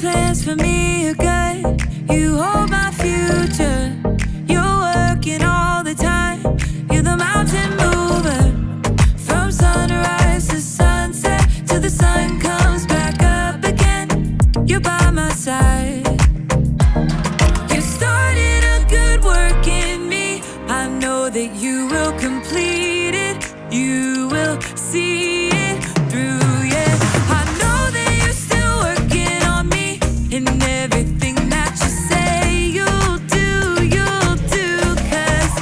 plans for me are good. You hold my future. You're working all the time. You're the mountain mover. From sunrise to sunset, till the sun comes back up again. You're by my side. You started a good work in me. I know that you will complete it. You will see it through, yeah. I know that you're still working on me. And everything that you say you'll do, 'cause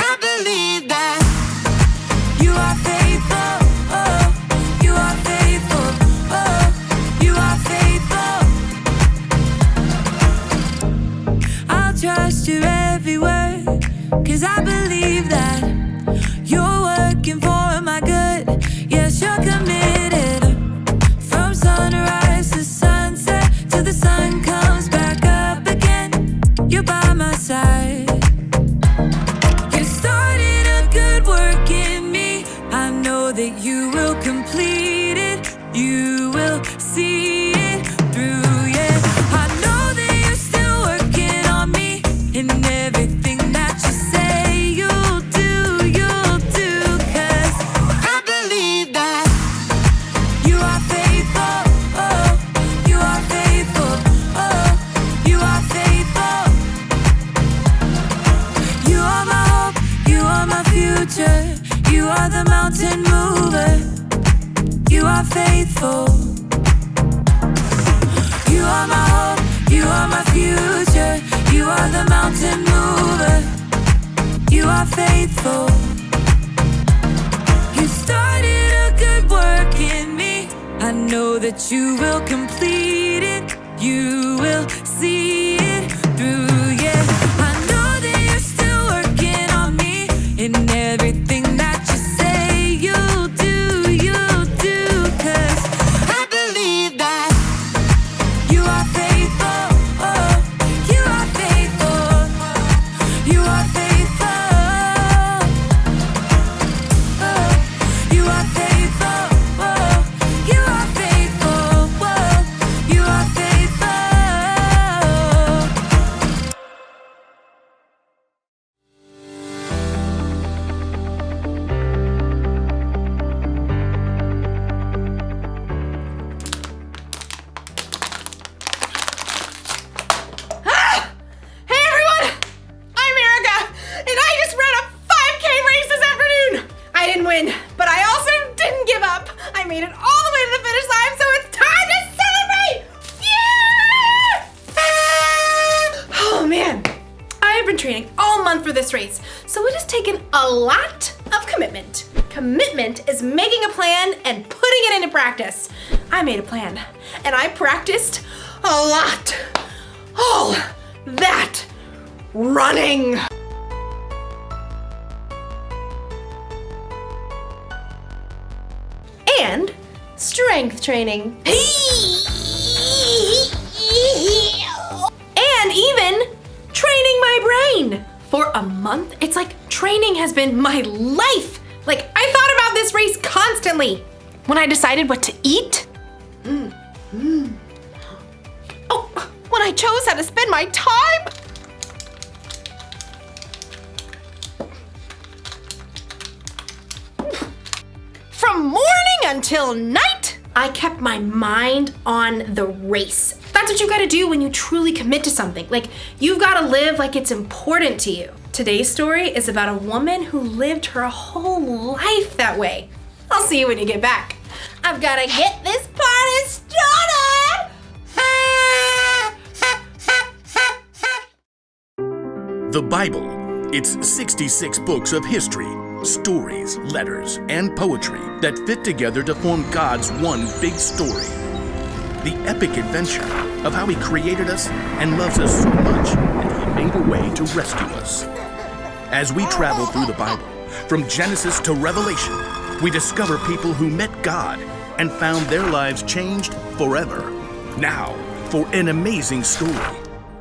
I believe that you are faithful, oh, you are faithful, oh, you are faithful. I'll trust your every word, 'cause I believe that you're working for my good. Yes, you're committed. From sunrise to sunset, till the sun comes back up again. You're by my side. You started a good work in me. I know that you will complete it. You will see it through, yeah. I know that you're still working on me. And everything that you say you'll do, 'cause I believe that you are faithful, oh, you are faithful, oh, you are faithful. You are my hope, you are my future. You are the mountain mover. You are faithful. You are my hope, you are my future. You are the mountain mover. You are faithful. You started a good work in me. I know that you will complete it. You will see it through, yeah. I know that you're still working on me. And everything that you say you'll do, 'cause I believe that you are faithful, oh, you are faithful, you are faithful, oh, you are faithful, oh, you are faithful, oh, you are faithful. Hey everyone! I'm Erica, and I just ran a 5K race this afternoon! I didn't win, but I also didn't give up. I made it all the way to the finish line, so it's time to celebrate! Yeah! Oh man, I have been training all month for this race, so it has taken a lot of commitment. Commitment is making a plan and putting it into practice. I made a plan, and I practiced a lot. All that running. And strength training. And even training my brain. For a month, it's like training has been my life. Like, I thought about this race constantly. When I decided what to eat, when I chose how to spend my time, from morning until night, I kept my mind on the race. That's what you gotta do when you truly commit to something. Like, you've gotta live like it's important to you. Today's story is about a woman who lived her whole life that way. I'll see you when you get back. I've gotta get this party started! The Bible. It's 66 books of history, stories, letters, and poetry that fit together to form God's one big story. The epic adventure of how He created us and loves us so much that He made a way to rescue us. As we travel through the Bible, from Genesis to Revelation, we discover people who met God and found their lives changed forever. Now, for an amazing story,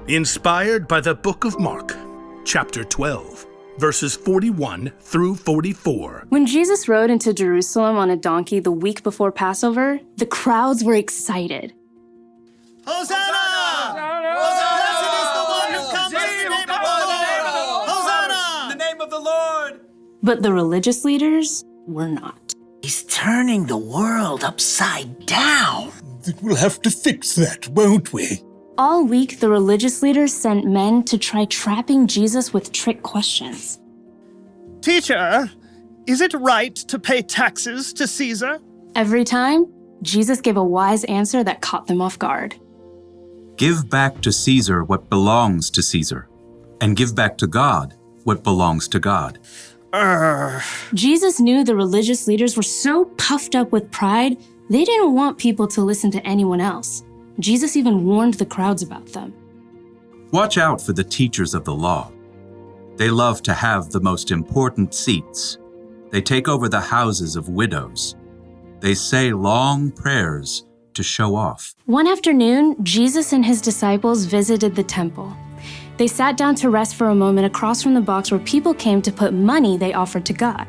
inspired by the book of Mark, chapter 12, verses 41 through 44. When Jesus rode into Jerusalem on a donkey the week before Passover, the crowds were excited. Hosanna! But the religious leaders were not. He's turning the world upside down. Then we'll have to fix that, won't we? All week, the religious leaders sent men to try trapping Jesus with trick questions. Teacher, is it right to pay taxes to Caesar? Every time, Jesus gave a wise answer that caught them off guard. Give back to Caesar what belongs to Caesar, and give back to God what belongs to God. Jesus knew the religious leaders were so puffed up with pride, they didn't want people to listen to anyone else. Jesus even warned the crowds about them. Watch out for the teachers of the law. They love to have the most important seats. They take over the houses of widows. They say long prayers to show off. One afternoon, Jesus and his disciples visited the temple. They sat down to rest for a moment across from the box where people came to put money they offered to God.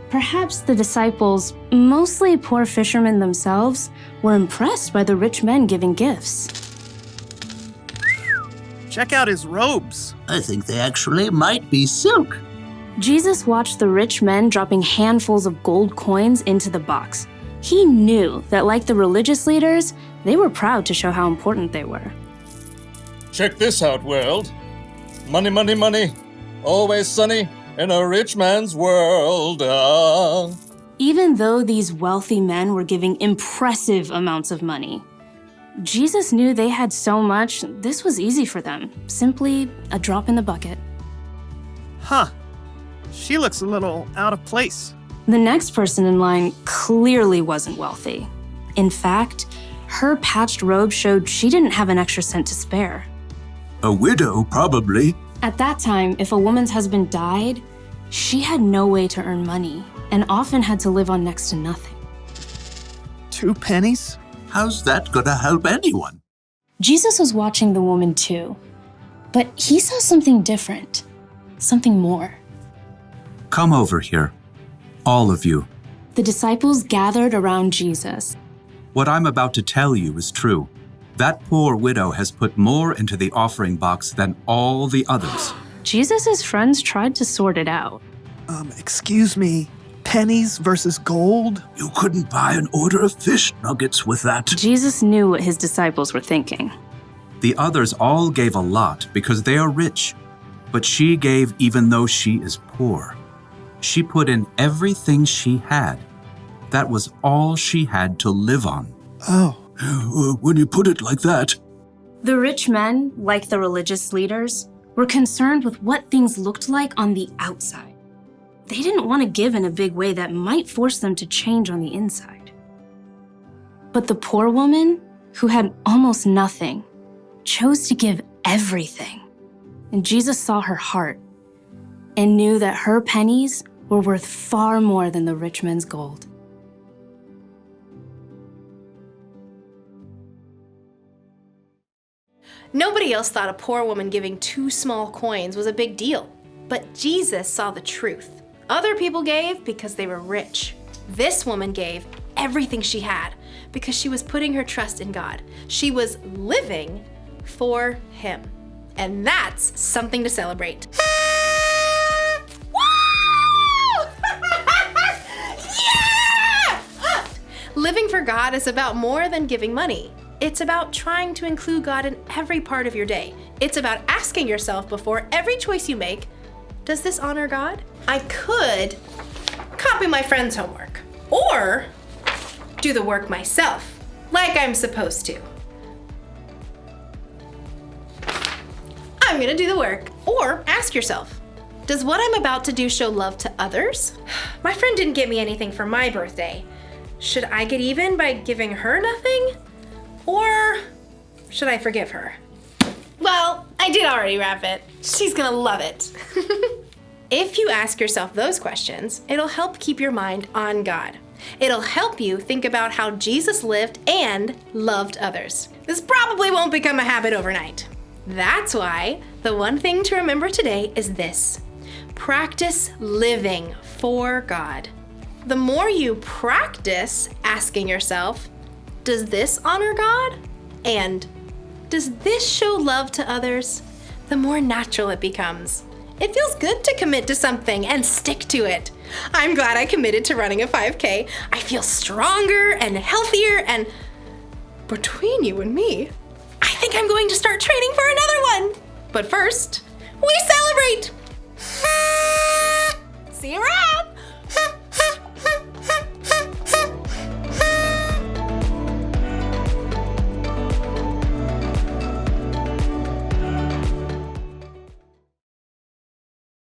Perhaps the disciples, mostly poor fishermen themselves, were impressed by the rich men giving gifts. Check out his robes. I think they actually might be silk. Jesus watched the rich men dropping handfuls of gold coins into the box. He knew that, like the religious leaders, they were proud to show how important they were. Check this out, world. Money, money, money. Always sunny in a rich man's world. Even though these wealthy men were giving impressive amounts of money, Jesus knew they had so much, this was easy for them. Simply a drop in the bucket. Huh. She looks a little out of place. The next person in line clearly wasn't wealthy. In fact, her patched robe showed she didn't have an extra cent to spare. A widow, probably. At that time, if a woman's husband died, she had no way to earn money and often had to live on next to nothing. 2 pennies? How's that gonna help anyone? Jesus was watching the woman too, but he saw something different, something more. Come over here, all of you. The disciples gathered around Jesus. What I'm about to tell you is true. That poor widow has put more into the offering box than all the others. Jesus' friends tried to sort it out. Excuse me, pennies versus gold? You couldn't buy an order of fish nuggets with that. Jesus knew what his disciples were thinking. The others all gave a lot because they are rich, but she gave even though she is poor. She put in everything she had. That was all she had to live on. Oh. When you put it like that. The rich men, like the religious leaders, were concerned with what things looked like on the outside. They didn't want to give in a big way that might force them to change on the inside. But the poor woman, who had almost nothing, chose to give everything. And Jesus saw her heart and knew that her pennies were worth far more than the rich man's gold. Nobody else thought a poor woman giving 2 small coins was a big deal. But Jesus saw the truth. Other people gave because they were rich. This woman gave everything she had because she was putting her trust in God. She was living for Him. And that's something to celebrate. Woo! Yeah! Living for God is about more than giving money. It's about trying to include God in every part of your day. It's about asking yourself before every choice you make, does this honor God? I could copy my friend's homework or do the work myself, like I'm supposed to. I'm gonna do the work. Or ask yourself, does what I'm about to do show love to others? My friend didn't get me anything for my birthday. Should I get even by giving her nothing? Or should I forgive her? Well, I did already wrap it. She's gonna love it. If you ask yourself those questions, it'll help keep your mind on God. It'll help you think about how Jesus lived and loved others. This probably won't become a habit overnight. That's why the one thing to remember today is this: practice living for God. The more you practice asking yourself, does this honor God? And does this show love to others? The more natural it becomes. It feels good to commit to something and stick to it. I'm glad I committed to running a 5K. I feel stronger and healthier, and between you and me, I think I'm going to start training for another one. But first, we celebrate! See you around!